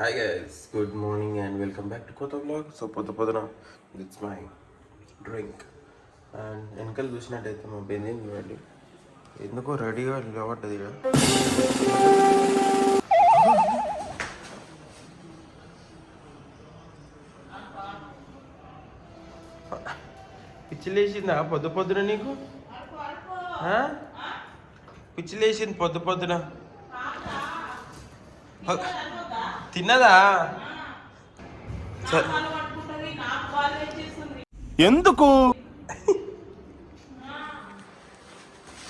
Hi guys, good morning and welcome back to Kota Vlog. So పొద్దున it's my drink and వెనకాల చూసినట్టయితే మా benzene చూడండి ఎందుకో రెడీగా లేవట్టది ఇక్కడ. పిచ్చి లేచిందా పొద్దున నీకు? పిచ్చి లేచింది పొద్దున తిన్నదా? ఎందుకు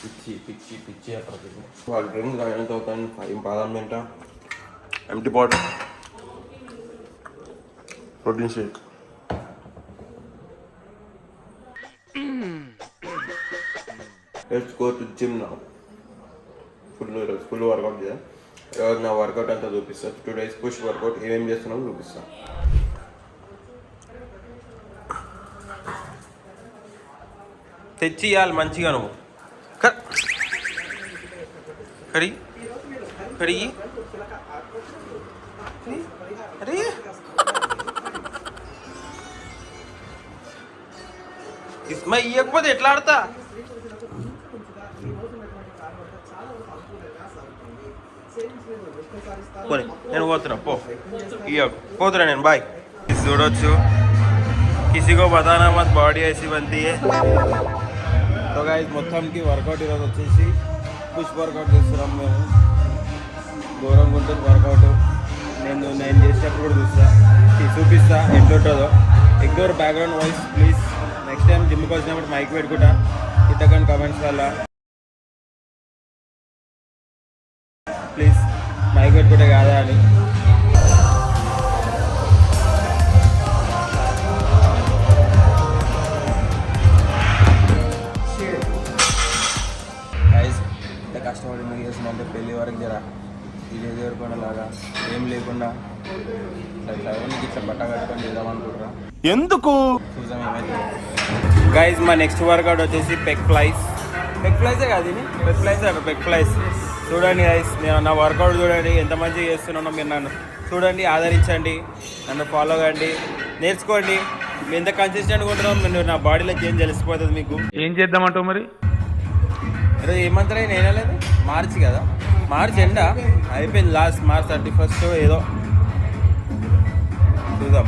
పిచ్చి పిచ్చి పిచ్చి అక్కడ వాళ్ళ డ్రింక్ తాగడంతో ఏం బాదం తింట empty bottle protein shake. Let's go to gym now. Full workout చేద్దాం. ఈరోజు నా వర్కౌట్ అంతా చూపిస్తాను. 2 days పుష్ వర్కౌట్ ఏమేమి చేస్తున్నామో చూపిస్తాను. తెచ్చి ఇవ్వాలి మంచిగా నువ్వు కడిగి కడిగి అరే ఇస్మా ఇవ్వకపోతే ఎట్లా ఆడతా? పోనీ నేను పోతున్నా పో పోతున్నా నేను బాయ్. చూడొచ్చు కిసిగో బతానా మత్ బాడీ వేసి బంతి. సో గైస్ మొత్తానికి వర్కౌట్ ఈరోజు వచ్చేసి పుష్ వర్కౌట్ చేస్తున్నాం మేము. ఘోరంగా ఉంటుంది వర్కౌట్. నేను చేసేటప్పుడు కూడా చూపిస్తా ఎట్లుంటుందో. Ignore background voice please. Next time జిమ్కి వచ్చినప్పుడు మైక్ పెట్టుకుంటా ఇట్టకండి కమెంట్స్ వల్ల ప్లీజ్. మైక్ పెట్టుకుంటే కాదా అని. ఎంత కష్టపడి మీరు చేసిందంటే పెళ్ళి వరకు జరా విలేజ్ వరకు లాగా ఏం లేకుండా ఇట్లా ఇట్లా బట్ట కట్టుకొని చేద్దామనుకుంటున్నా. ఎందుకు చూసాం ఏమైతే. గైజ్ మా నెక్స్ట్ వర్కౌట్ వచ్చేసి పెక్ ఫ్లైస్. పెక్ ఫ్లైసే కాదు ఇది, పెక్ ఫ్లైస్. చూడండి గైస్, నేను నా వర్కౌట్ చూడండి ఎంత మంచిగా చేస్తున్నానో. మీరు నన్ను చూడండి, ఆదరించండి, నన్ను ఫాలో కండి, నేర్చుకోండి. మీరు ఎంత కన్సిస్టెంట్గా ఉంటున్నారో మీరు నా బాడీలోకి ఏం తెలిసిపోతుంది మీకు. ఏం చేద్దామంటావు మరి? ఈరోజు ఏమంటారా నేనే లేదు, మార్చి కదా, మార్చి ఎండ అయిపోయింది. లాస్ట్ March 31st ఏదో చూద్దాం.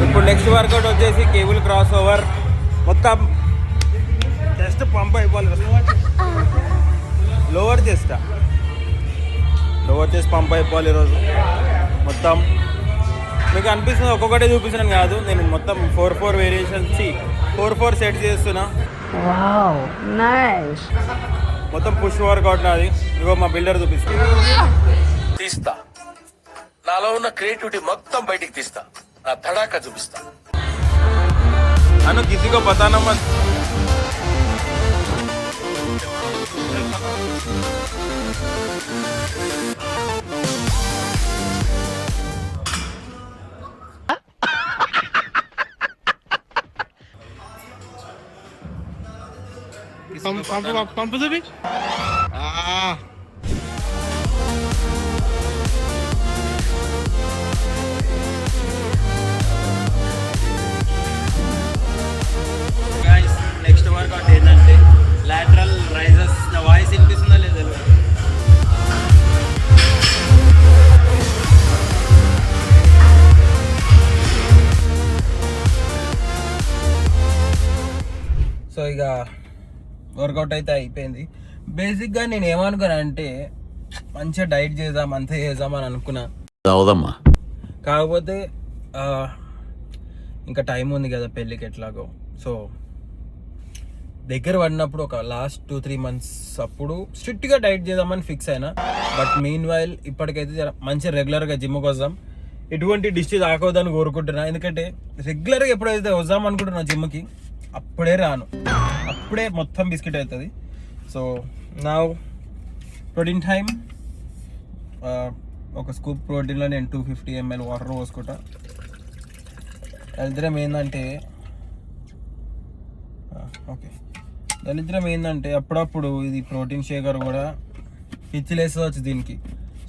ఇప్పుడు నెక్స్ట్ వర్కౌట్ వచ్చేసి కేబుల్ క్రాస్ ఓవర్. మొత్తం జస్ట్ పంప్ అయిపోవాలి. లోవర్ చెస్ట్ పంప్ అయిపోవాలి ఈరోజు మొత్తం. మీకు అనిపిస్తుంది ఒక్కొక్కటే చూపిస్తున్నాను కాదు, నేను మొత్తం 4 వేరియేషన్స్ 4 సెట్స్ చేస్తున్నా. మొత్తం పుష్ వర్కౌట్ నాది. ఇగో మా బిల్డర్ తీస్తా, నాలో ఉన్న క్రియేటివిటీ మొత్తం బయటికి తీస్తా, నా తడాక చూపిస్తా. అను కిసికో బతానా మత్. పంపు చూపి. నెక్స్ట్ వర్కౌట్ ఏంటంటే లాటరల్ రైజెస్. నా వాయిస్ వినిపిస్తుందా లేదా? సో ఇక వర్కౌట్ అయితే అయిపోయింది. బేసిక్గా నేను ఏమనుకున్నా అంటే మంచిగా డైట్ చేద్దాం, అంతే చేద్దామని అనుకున్నా. అవుదమ్మా. కాకపోతే ఇంకా టైం ఉంది కదా పెళ్ళికి ఎట్లాగో. సో దగ్గర పడినప్పుడు ఒక లాస్ట్ 2-3 months అప్పుడు స్ట్రిక్ట్గా డైట్ చేద్దామని ఫిక్స్ అయినా. బట్ మీన్ వైల్ ఇప్పటికైతే మంచిగా రెగ్యులర్గా జిమ్కి వద్దాం, ఎటువంటి డిస్ట్రీజ్ ఆకోవద్దని కోరుకుంటున్నా. ఎందుకంటే రెగ్యులర్గా ఎప్పుడైతే వద్దాం అనుకుంటున్నా జిమ్కి అప్పుడే రాను, అప్పుడే మొత్తం బిస్కెట్ అవుతుంది. సో నా ప్రోటీన్ టైం ఒక స్కూప్ ప్రోటీన్లో నేను 250 ml వాటర్ పోసుకుంటా. దరిద్రం ఏంటంటే ఓకే, దరిద్రం ఏంటంటే అప్పుడప్పుడు ఇది ప్రోటీన్ షేకర్ కూడా పిచ్చిలేస్తుంది దీనికి.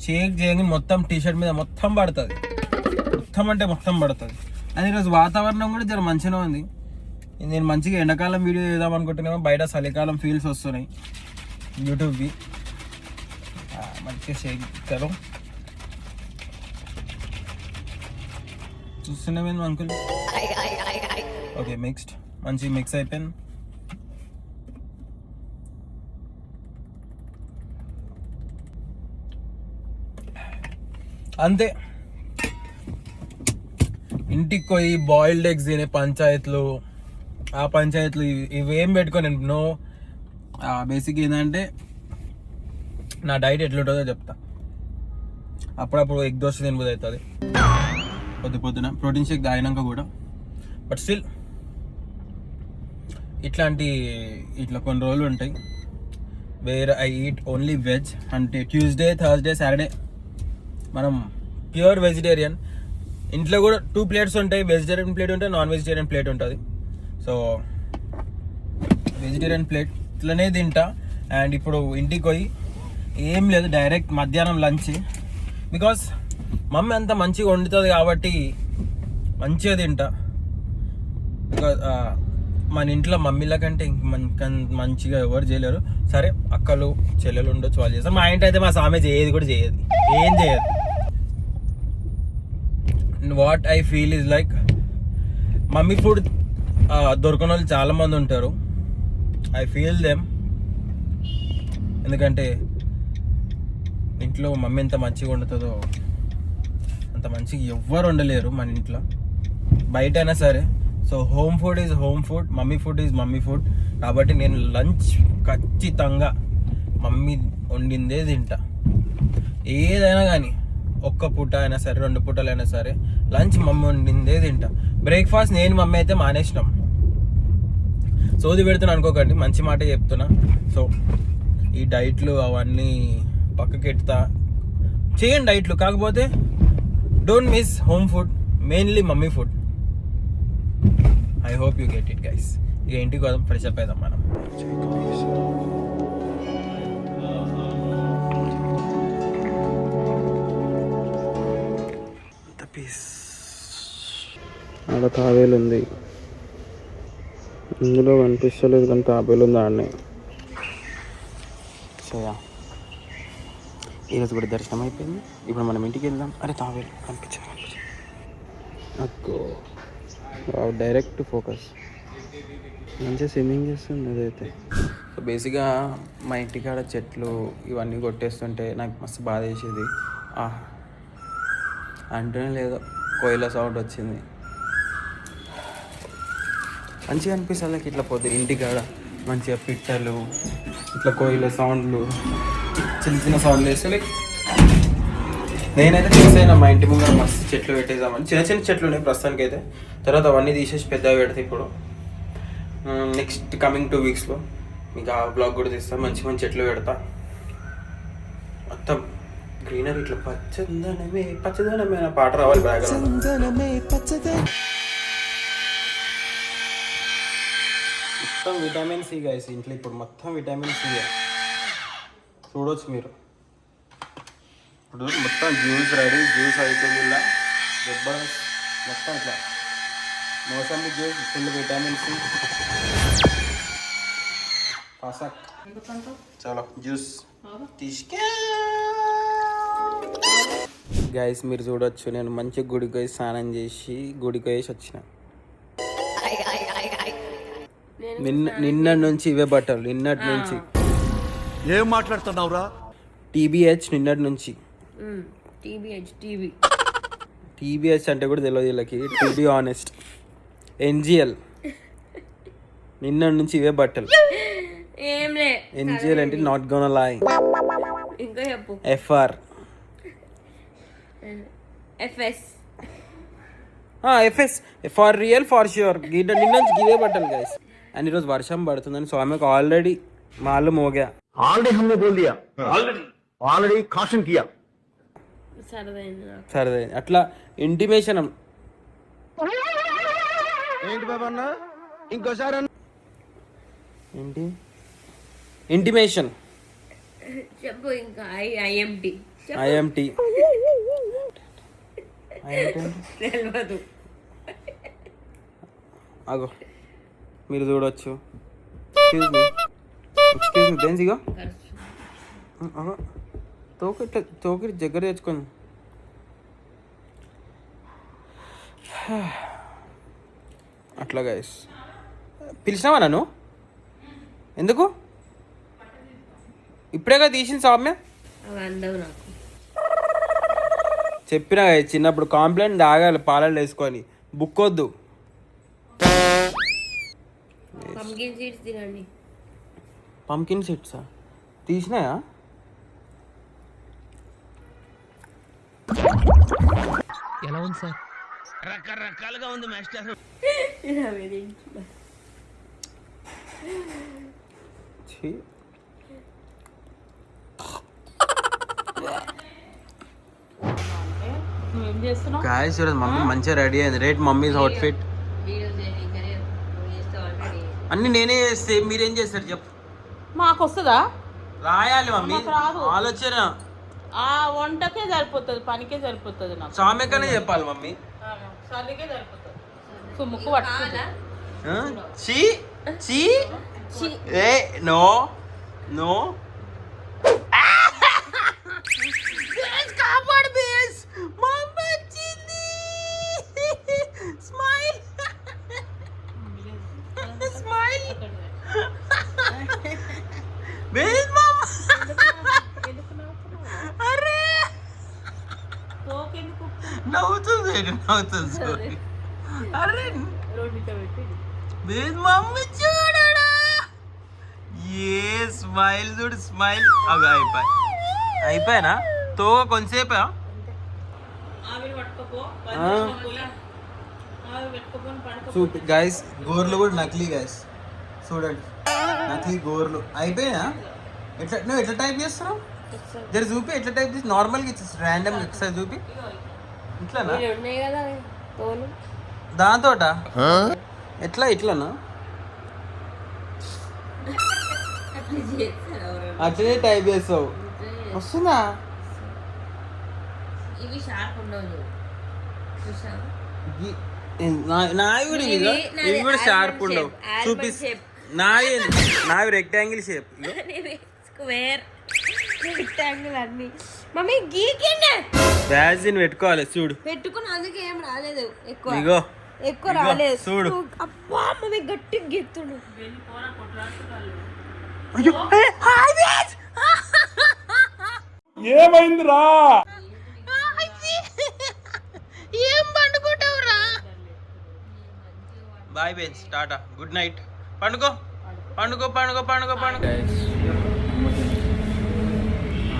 షేక్ చేయని మొత్తం టీషర్ట్ మీద మొత్తం పడుతుంది, మొత్తం అంటే మొత్తం పడుతుంది. అది ఈరోజు వాతావరణం కూడా జర మంచిగా ఉంది. నేను మంచిగా ఎండాకాలం వీడియో చేద్దాం అనుకుంటున్నామో, బయట చలికాలం ఫీల్స్ వస్తున్నాయి యూట్యూబ్వి. మంచిగా షేక్ కరో చూస్తున్నామేంది అంకుల్. ఓకే మిక్స్డ్, మంచి మిక్స్ అయిపోయింది. అంతే, ఇంటికి పోయి బాయిల్డ్ ఎగ్స్ తినే పంచాయతీలు, ఆ పంచాయతీలు ఇవేం పెట్టుకొని నో. బేసిక్ ఏంటంటే నా డైట్ ఎట్లుంటుందో చెప్తా. అప్పుడప్పుడు ఎగ్ దోశ తినబోదు అవుతుంది పొద్దున ప్రోటీన్ షేక్ తాగినాక కూడా. బట్ స్టిల్ ఇట్లా కొన్ని రోజులు ఉంటాయి where I eat only veg. అంటే ట్యూస్డే, థర్స్డే, సాటర్డే మనం ప్యూర్ వెజిటేరియన్. ఇంట్లో కూడా 2 ప్లేట్స్ ఉంటాయి, వెజిటేరియన్ ప్లేట్ ఉంటుంది, నాన్ వెజిటేరియన్ ప్లేట్ ఉంటుంది. సో వెజిటేరియన్ ప్లేట్లనే తింటా. అండ్ ఇప్పుడు ఇంటికి పోయి ఏం లేదు, డైరెక్ట్ మధ్యాహ్నం లంచ్. బికాస్ మమ్మీ అంత మంచిగా వండుతుంది కాబట్టి మంచిగా తింటా. బికాస్ మన ఇంట్లో మమ్మీల కంటే మంచిగా ఎవరు చేయలేరు. సరే అక్కలు చెల్లెలు ఉండొచ్చు, వాళ్ళు చేస్తారు. మా ఇంట్లో అయితే మా సామె చేయదు కూడా చేయదు, ఏం చేయదు. What I feel is like mummy food దొరకని వాళ్ళు చాలా మంది ఉంటారు. I feel them. ఎందుకంటే ఇంట్లో మమ్మీ ఎంత మంచిగా వండుతుందో అంత మంచిగా ఎవ్వరు వండలేరు మన ఇంట్లో, బయట అయినా సరే. So home food is home food, mummy food is mummy food. కాబట్టి నేను లంచ్ ఖచ్చితంగా మమ్మీ వండిందే తింటా. ఏదైనా కానీ, ఒక్క పూట అయినా సరే, 2 పూటలు అయినా సరే, లంచ్ మమ్మీ వండిందే తింటా. బ్రేక్ఫాస్ట్ నేను మమ్మీ అయితే మానేసినాం. సోది పెడుతున్నా అనుకోకండి, మంచి మాట చెప్తున్నా. సో ఈ డైట్లు అవన్నీ పక్కకి ఎత్తా, చేయండి డైట్లు. కాకపోతే don't miss home food, mainly mummy food. I hope you get it guys. ఇక ఇంటికి వద్దాం, ఫ్రెష్ అప్ అవుదాం మనం. అక్కడ తాబేలు ఉంది, ఇందులో కనిపిస్తలేదు కానీ తాబేలు ఉంది ఆడనే. సో ఈరోజు కూడా దర్శనం అయిపోయింది. ఇప్పుడు మనం ఇంటికి వెళ్దాం. అరే తాబేలు కనిపించాలి, అక్కో డైరెక్ట్ ఫోకస్, మంచిగా స్విమ్మింగ్ చేస్తుంది అదైతే. సో బేసిక్గా మా ఇంటికాడ చెట్లు ఇవన్నీ కొట్టేస్తుంటే నాకు మస్తు బాధ వేసేది. అంటూనే లేదో కోయిల సౌండ్ వచ్చింది, మంచిగా అనిపిస్తుంది. నాకు ఇట్లా పోతే ఇంటికాడ మంచిగా పిట్టలు, ఇట్లా కోయిల సౌండ్లు, చిన్న సౌండ్లు వేస్తే లైక్ నేనైతే చూసాను. మా ఇంటి ముందు మస్తు చెట్లు పెట్టేద్దామని, చిన్న చెట్లు ఉన్నాయి ప్రస్తుతానికి అయితే. తర్వాత అవన్నీ తీసేసి పెద్దగా పెడతాయి. ఇప్పుడు నెక్స్ట్ కమింగ్ 2 వీక్స్లో మీకు ఆ బ్లాగ్ కూడా తీస్తాను. మంచి చెట్లు పెడతా. మొత్తం గ్రీనరీ ఇట్లా పచ్చదనమే పచ్చదనమే అనే పాట రావాలి బ్యాక్గ్రౌండ్. మొత్తం విటమిన్ సి గైస్ ఇంట్లో ఇప్పుడు మొత్తం విటమిన్ సి చూడవచ్చు మీరు. ఇప్పుడు మొత్తం జ్యూస్ రెడీ, జ్యూస్ అవుతుంది. ఇలా జబర్దస్త్ మొత్తం ఇట్లా mosambi juice full vitamin C. పసక్ చలో జ్యూస్ తీసుకే గైస్. మీరు చూడొచ్చు, నేను మంచి గుడికి పోయి స్నానం చేసి గుడికి వేసి వచ్చిన. నిన్న నుంచి ఇవే బట్టలు, నిన్నటి నుంచి. ఏం మాట్లాడుతున్నావురా? టీబీహెచ్ నిన్నటి నుంచి. టీబీహెచ్ అంటే కూడా తెలియదు వీళ్ళకి, టు బి ఆనెస్ట్. ఎన్జిఎల్ నిన్నటి నుంచి ఇవే బట్టలు. ఎన్జిఎల్ అంటే not gonna lie. FR FS for real for sure. నిన్న నుంచి గివే బట్టలు గైస్. అండ్ ఈరోజు వర్షం పడుతుందని స్వామికి ఆల్రెడీ మాలు మోగా. ఆల్రెడీ हमने बोल दिया, ఆల్రెడీ కాషన్ కియా. సరే అట్లా ఇంటిమేషన్ ఏంటి బాబా అన్న ఇంకోసారి ఏంటి ఇంటిమేషన్ చెప్పు ఇంకా ఐఎంటి ఐఎంటి తెలియదు. అగో మీరు చూడవచ్చు. ఎక్స్క్యూజ్ మీ బెంజిగా అగో తోకి దగ్గర తెచ్చుకొని అట్లా గైస్. పిలిచినావా నన్ను? ఎందుకు? ఇప్పుడేగా తీసిన సౌమ్య. అవి అందవు నాకు. చెప్పినా చిన్నప్పుడు కాంప్లైంట్ తాగాలి పాలలు వేసుకొని, బుక్ వద్దు. పంకిన్ సీడ్స్ తినండి. పంకిన్ సీడ్సా తీసినాయా? ఎలా ఉంది సార్? రకరకాలుగా ఉంది మాస్టర్. ఛీ. నువ్వేం చేస్తున్నావు? గాయస్ ఈరోజు మమ్మీ మంచిగా రెడీ అయింది. రేట్ మమ్మీస్ అవుట్ఫిట్ అన్ని నేనే చేస్తే మీరేం చేస్తారు చెప్పు. మాకు వస్తుందా? రాయాలి మమ్మీ, మాకు రాదు. ఆలోచన ఆ వంటకే సరిపోతుంది, పనికే సరిపోతుంది నాకు. సామెకనే చెప్పాలి మమ్మీ. సరిగే సరిపోతుంది. సో ముక్కు పట్టుకుంటా. చీ చీ ఏ నో నో కాపాడు బేస్. మమ్మీ వచ్చింది. స్మైల్ స్మైల్ బేస్ మమ్మ. అరే నవ్వుతుంది సారీ. అరే బేస్ మమ్మీ చూడడా. ఏ స్మైల్ చూడు స్మైల్. అవి అయిపోయానా తో కొంచెంసేపా. చూపి గైస్, గోర్లు కూడా నకిలీ గైస్, చూడండి నకిలీ గోర్లు. అయిపోయా? ఎట్లా నువ్వు ఎట్లా టైప్ చేస్తున్నావు? జర చూపి ఎట్లా టైప్ చేసి. నార్మల్గా ఇచ్చేసి ర్యాండమ్ ఒకసారి చూపి. ఇట్లానా? ఉన్నాయి కదా తోలు. దాంతోట ఎట్లా ఇట్లానా? అట్లనే టైప్ చేస్తావు. వస్తుందా? ఇవి షార్ప్ ఉండవు చూసావా? నావి కూడా ఇవి కూడా షార్ప్ ఉండవు. చూపి. నావి రెక్టాంగిల్ షేప్, స్క్వేర్ రెక్టాంగిల్ అన్ని. మమ్మీ గీకిండే వ్యాజిన్ పెట్టుకోవాలి చూడు. పెట్టుకుని అందుకే ఏం రాలేదు ఎక్కువ. ఇగో ఎక్కువ రాలేదు చూడు. అబ్బా మమ్మీ గట్టిగా గీతుండు. ఏమైందిరా? ఏం పండుకుంటావురా? బాయ్ బేన్స్, టాటా, గుడ్ నైట్. పండుకో పండుకో పండుకో పండుకో పండుకో.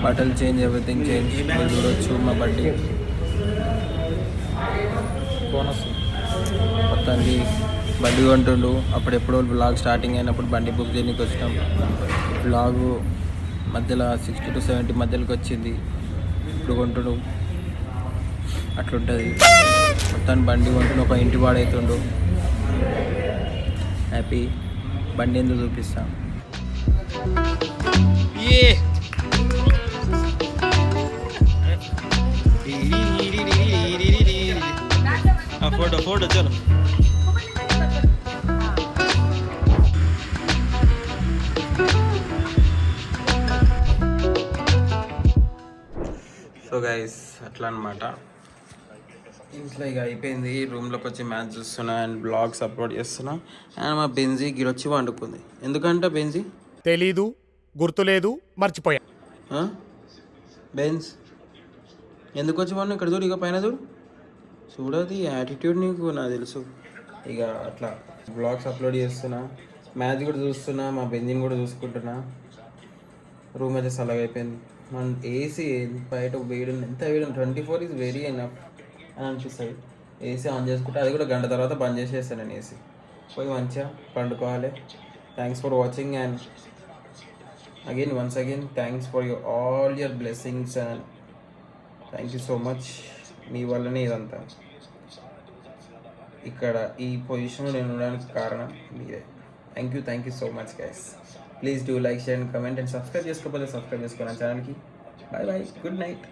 బట్టలు చేంజ్, ఎవ్రీథింగ్ చేంజ్. మీరు చూడొచ్చు మా బడ్డీ మొత్తానికి బండి కొంటుండు. అప్పుడు ఎప్పుడో బ్లాగ్ స్టార్టింగ్ అయినప్పుడు బండి బుక్ చేయడానికి వచ్చినాం. బ్లాగు మధ్యలో 60 to 70 మధ్యలోకి వచ్చింది. ఇప్పుడు కొంటుండు, అట్లుంటుంది మొత్తాన్ని. బండి కొంటుండు, ఒక ఇంటి వాడవుతుండు. హ్యాపీ. బండి ఎందుకు చూపిస్తా. ఫోటో ఫోటో చలో. సో గైస్ అట్లా అనమాట. ఇంట్లో ఇక అయిపోయింది. రూమ్లోకి వచ్చి మ్యాచ్ చూస్తున్నా అండ్ బ్లాగ్స్ అప్లోడ్ చేస్తున్నా. అండ్ మా బెంజీ గిరొచ్చి వండుకుంది. ఎందుకంటే బెంజీ తెలీదు, గుర్తులేదు, మర్చిపోయా. బెన్స్ ఎందుకు వచ్చి వాడిని ఇక్కడ చూడు. ఇక పైన చూడు, చూడది యాటిట్యూడ్ నీకు నాకు తెలుసు. ఇక అట్లా బ్లాగ్స్ అప్లోడ్ చేస్తున్నా, మ్యాచ్ కూడా చూస్తున్నా, మా బెంజిని కూడా చూసుకుంటున్నా. రూమ్ అయితే చల్లగా అయిపోయింది. మన ఏసీ బయట వేయడం ఎంత వేయడం 24 ఈజ్ వెరీ ఎనఫ్ అని అనిపిస్తుంది. ఏసీ ఆన్ చేసుకుంటే అది కూడా గంట తర్వాత బంద్ చేసేస్తాను నేను. ఏసీ పోయి మంచిగా పండుకోవాలి. Thanks for watching and again once again thanks for your all your blessings and thank you so much. మీ వల్లనే ఇదంతా. ఇక్కడ ఈ పొజిషన్లో నేను ఉండడానికి కారణం మీరే. Thank you so much guys. Please do like, share and comment and subscribe చేసుకోకపోతే సబ్స్క్రైబ్ చేసుకోండి ఛానల్కి. Bye good night.